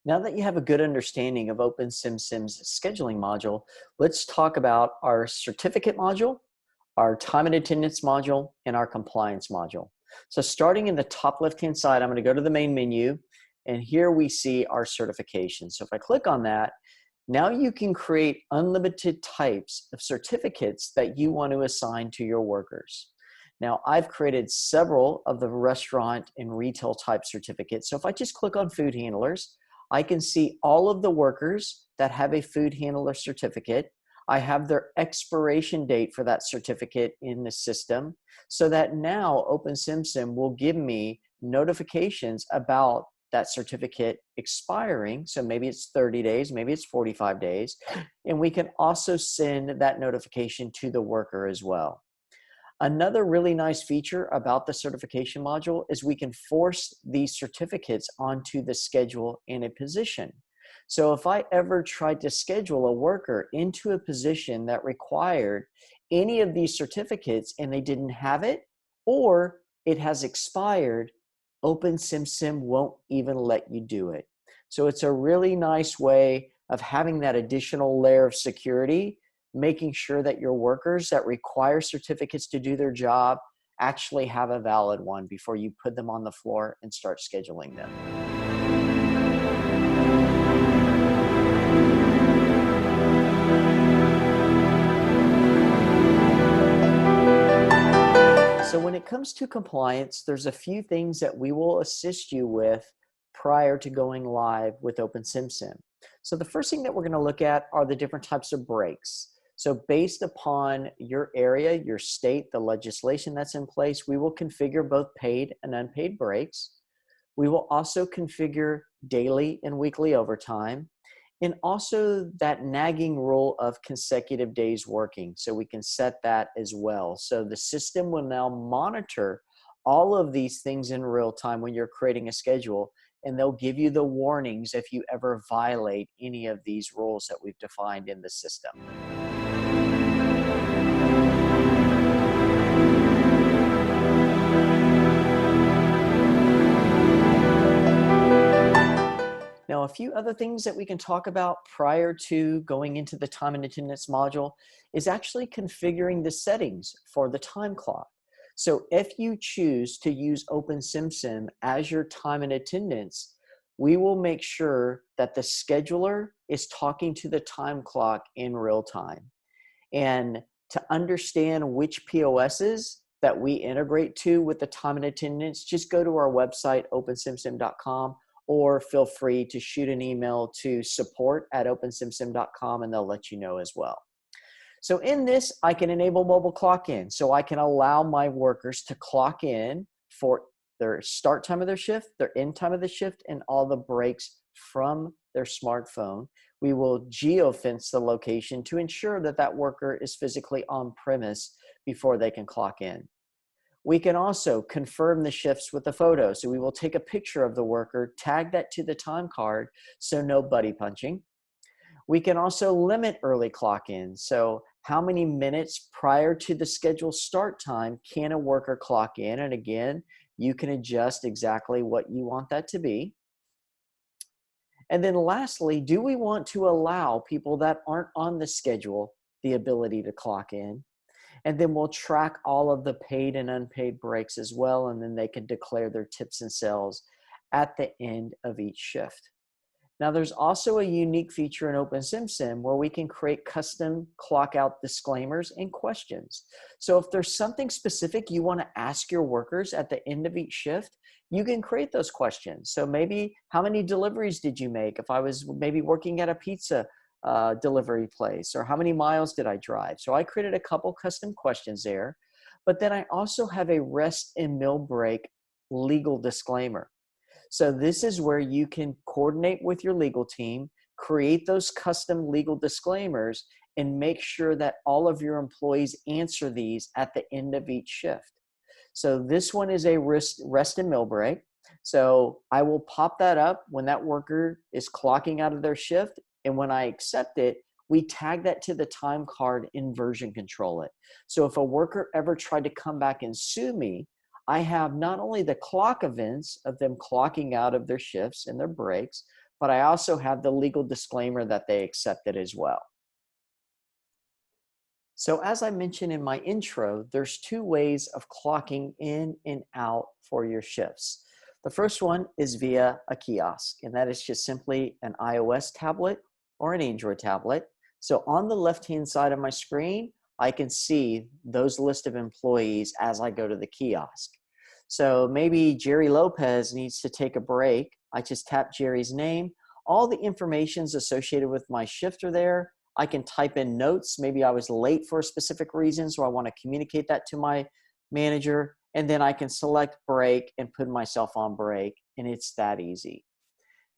Now that you have a good understanding of OpenSimSim's scheduling module, let's talk about our certificate module, our time and attendance module, and our compliance module. So starting in the top left-hand side, I'm going to go to the main menu, and here we see our certifications. So if I click on that, now you can create unlimited types of certificates that you want to assign to your workers. Now, I've created several of the restaurant and retail type certificates. So if I just click on food handlers, I can see all of the workers that have a food handler certificate. I have their expiration date for that certificate in the system so that now OpenSimSim will give me notifications about that certificate expiring. So maybe it's 30 days, maybe it's 45 days. And we can also send that notification to the worker as well. Another really nice feature about the certification module is we can force these certificates onto the schedule in a position. So if I ever tried to schedule a worker into a position that required any of these certificates and they didn't have it, or it has expired, OpenSimSim won't even let you do it. So it's a really nice way of having that additional layer of security, making sure that your workers that require certificates to do their job actually have a valid one before you put them on the floor and start scheduling them. So when it comes to compliance, there's a few things that we will assist you with prior to going live with OpenSimSim. So the first thing that we're going to look at are the different types of breaks. So based upon your area, your state, the legislation that's in place, we will configure both paid and unpaid breaks. We will also configure daily and weekly overtime, and also that nagging rule of consecutive days working. So we can set that as well. So the system will now monitor all of these things in real time when you're creating a schedule, and they'll give you the warnings if you ever violate any of these rules that we've defined in the system. Now, a few other things that we can talk about prior to going into the time and attendance module is actually configuring the settings for the time clock. So if you choose to use OpenSimSim as your time and attendance, we will make sure that the scheduler is talking to the time clock in real time. And to understand which POSs that we integrate to with the time and attendance, just go to our website, opensimsim.com, or feel free to shoot an email to support@opensimsim.com and they'll let you know as well. So in this, I can enable mobile clock in. So I can allow my workers to clock in for their start time of their shift, their end time of the shift, and all the breaks from their smartphone. We will geofence the location to ensure that that worker is physically on premise before they can clock in. We can also confirm the shifts with a photo. So we will take a picture of the worker, tag that to the time card, so no buddy punching. We can also limit early clock in. So how many minutes prior to the scheduled start time can a worker clock in? And again, you can adjust exactly what you want that to be. And then lastly, do we want to allow people that aren't on the schedule the ability to clock in? And then we'll track all of the paid and unpaid breaks as well, and then they can declare their tips and sales at the end of each shift. Now, there's also a unique feature in OpenSimSim where we can create custom clock out disclaimers and questions. So if there's something specific you want to ask your workers at the end of each shift, you can create those questions. So maybe, how many deliveries did you make? If I was maybe working at a pizza delivery place, or how many miles did I drive? So I created a couple custom questions there, but then I also have a rest and meal break legal disclaimer. So this is where you can coordinate with your legal team, create those custom legal disclaimers, and make sure that all of your employees answer these at the end of each shift. So this one is a rest and meal break. So I will pop that up when that worker is clocking out of their shift. And when I accept it, we tag that to the time card in version control it. So if a worker ever tried to come back and sue me, I have not only the clock events of them clocking out of their shifts and their breaks, but I also have the legal disclaimer that they accept it as well. So as I mentioned in my intro, there's two ways of clocking in and out for your shifts. The first one is via a kiosk, and that is just simply an iOS tablet or an Android tablet. So on the left-hand side of my screen, I can see those list of employees as I go to the kiosk. So maybe Jerry Lopez needs to take a break. I just tap Jerry's name. All the information's associated with my shift are there. I can type in notes. Maybe I was late for a specific reason, so I want to communicate that to my manager. And then I can select break and put myself on break, and it's that easy.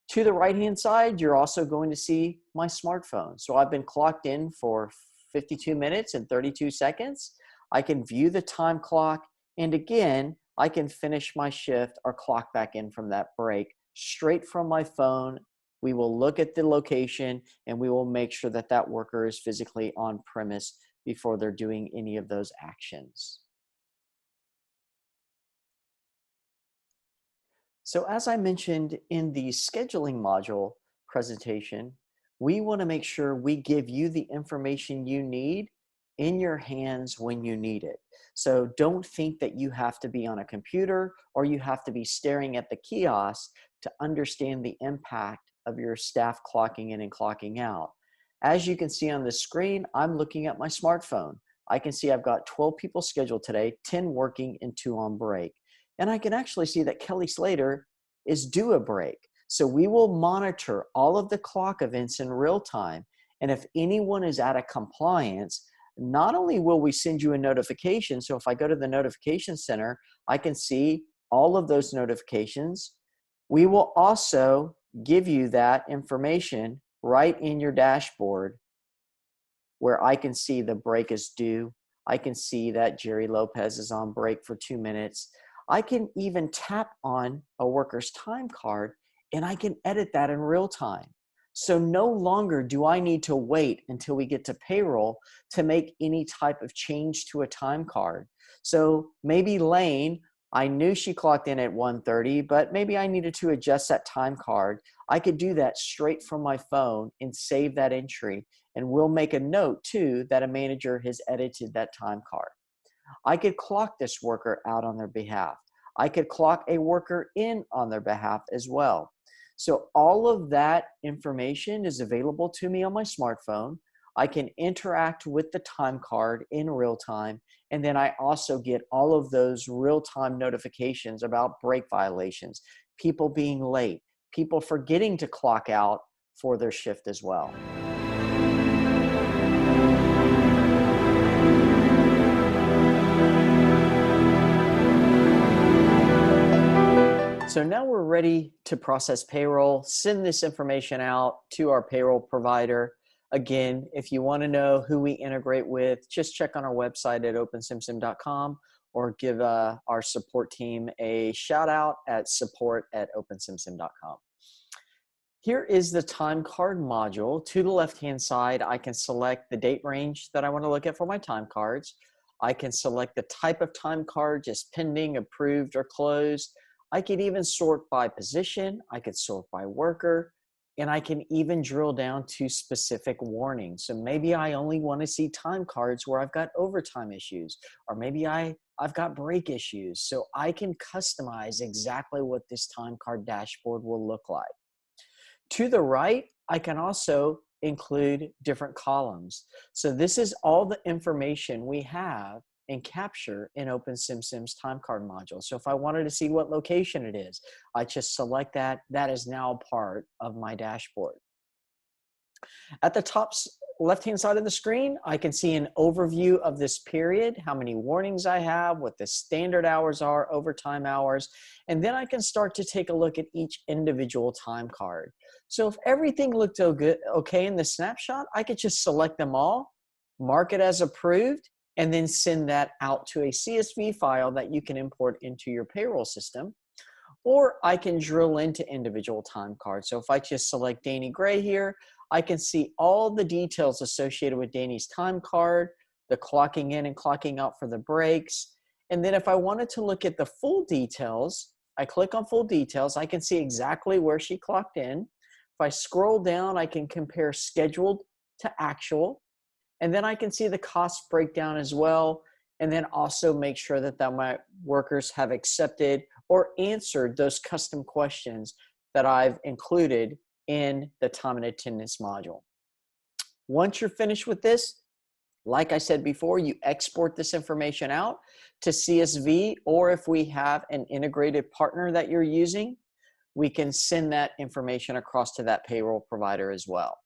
To the right-hand side, you're also going to see my smartphone. So I've been clocked in for 52 minutes and 32 seconds. I can view the time clock, and again, I can finish my shift or clock back in from that break straight from my phone. We will look at the location and we will make sure that that worker is physically on premise before they're doing any of those actions. So as I mentioned in the scheduling module presentation, we want to make sure we give you the information you need in your hands when you need it. So don't think that you have to be on a computer or you have to be staring at the kiosk to understand the impact of your staff clocking in and clocking out. As you can see on the screen, I'm looking at my smartphone. I can see I've got 12 people scheduled today, 10 working and 2 on break. And I can actually see that Kelly Slater is due a break. So we will monitor all of the clock events in real time. And if anyone is out of compliance, not only will we send you a notification, so if I go to the notification center, I can see all of those notifications. We will also give you that information right in your dashboard where I can see the break is due. I can see that Jerry Lopez is on break for 2 minutes. I can even tap on a worker's time card and I can edit that in real time. So no longer do I need to wait until we get to payroll to make any type of change to a time card. So maybe Lane, I knew she clocked in at 1:30, but maybe I needed to adjust that time card. I could do that straight from my phone and save that entry. And we'll make a note too that a manager has edited that time card. I could clock this worker out on their behalf. I could clock a worker in on their behalf as well. So all of that information is available to me on my smartphone. I can interact with the time card in real time. And then I also get all of those real-time notifications about break violations, people being late, people forgetting to clock out for their shift as well. So now we're ready to process payroll, send this information out to our payroll provider. Again, if you want to know who we integrate with, just check on our website at opensimsim.com or give our support team a shout out at support@opensimsim.com. Here is the time card module. To the left-hand side, I can select the date range that I want to look at for my time cards. I can select the type of time card, just pending, approved, or closed. I could even sort by position, I could sort by worker, and I can even drill down to specific warnings. So maybe I only want to see time cards where I've got overtime issues, or maybe I've got break issues. So I can customize exactly what this time card dashboard will look like. To the right, I can also include different columns. So this is all the information we have and capture in OpenSimSim's time card module. So if I wanted to see what location it is, I just select that. That is now part of my dashboard. At the top left-hand side of the screen, I can see an overview of this period, how many warnings I have, what the standard hours are, overtime hours, and then I can start to take a look at each individual time card. So if everything looked okay in the snapshot, I could just select them all, mark it as approved, and then send that out to a CSV file that you can import into your payroll system. Or I can drill into individual time cards. So if I just select Danny Gray here, I can see all the details associated with Danny's time card, the clocking in and clocking out for the breaks. And then if I wanted to look at the full details, I click on full details. I can see exactly where she clocked in If I scroll down, I can compare scheduled to actual, and then I can see the cost breakdown as well, and then also make sure that my workers have accepted or answered those custom questions that I've included in the time and attendance module. Once you're finished with this, like I said before, you export this information out to CSV, or if we have an integrated partner that you're using, we can send that information across to that payroll provider as well.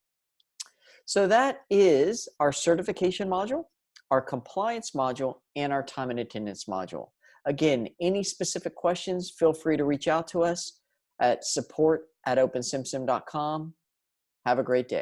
So that is our certification module, our compliance module, and our time and attendance module. Again, any specific questions, feel free to reach out to us at support@opensimsim.com. Have a great day.